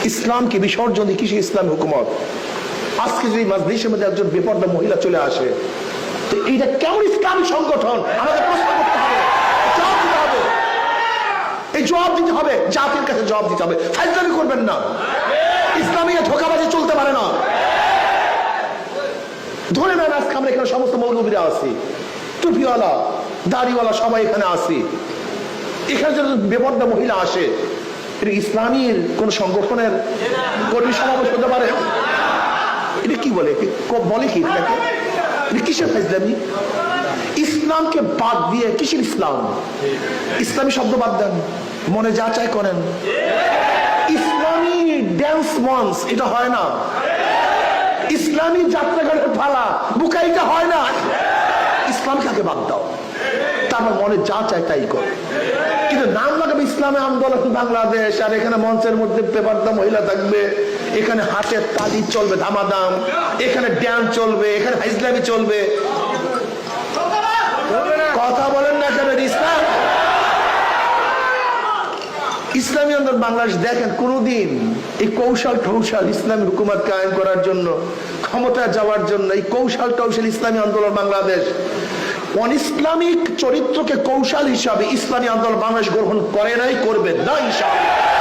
ইসলামকে বিসর্জন দিয়ে কিসে ইসলাম হুকুমত? আজকে যদি মাজলিসের মধ্যে একজন বেপরদা মহিলা চলে আসে, তো এইটা কেমন ইসলামী সংগঠন? আমাদের প্রশ্ন করতে হবে, জবাব দিতে হবে। এই জবাব দিতে হবে, জাতির কাছে জবাব দিতে হবে। ফাইজলামি করবেন না, ইসলামী ধোঁকাবাজি চলতে পারে না। ধরে নেন আজকে আমরা এখানে সমস্ত মৌলবীরা আছি, টুপিওয়ালা দাড়িওয়ালা সবাই এখানে আছি। এখানে যদি বেপরদা মহিলা আসে, এটা ইসলামীর কোন সংগঠনের কর্মী সমাবেশ হতে পারে? এটা কি বলে, বলে কি এটাকে? এটা কিসের ফাইজলামি? ইসলামকে বাদ দিয়ে কিসের ইসলাম? ইসলামী শব্দ বাদ দেন, মনে যা চাই করেন। ইসলামী ড্যান্স মঞ্চ এটা হয় না, ইসলামী যাত্রাগানের পালা বুকাইটা হয় না। ইসলামকে আগে বাদ দাও, তারপর মনে যা চাই তাই কর। কিন্তু নাম লাগাবে ইসলামী আন্দোলন বাংলাদেশ, আর এখানে মঞ্চের মধ্যে বেপরদা মহিলা থাকবে, এখানে হাতের তালি চলবে ধামাধাম, এখানে ড্যান্স চলবে, এখানে ইসলামী চলবে। কথা বলেন না কেন? ইসলাম ইসলামী আন্দোলন বাংলাদেশ দেখেন কোনদিন এই কৌশল ইসলামী হুকুমত কায়েম করার জন্য, ক্ষমতা যাওয়ার জন্য এই কৌশল ইসলামী আন্দোলন বাংলাদেশ অন ইসলামিক চরিত্রকে কৌশল হিসাবে ইসলামী আন্দোলন বাংলাদেশ গ্রহণ করে নাই, করবে না ইনশাআল্লাহ।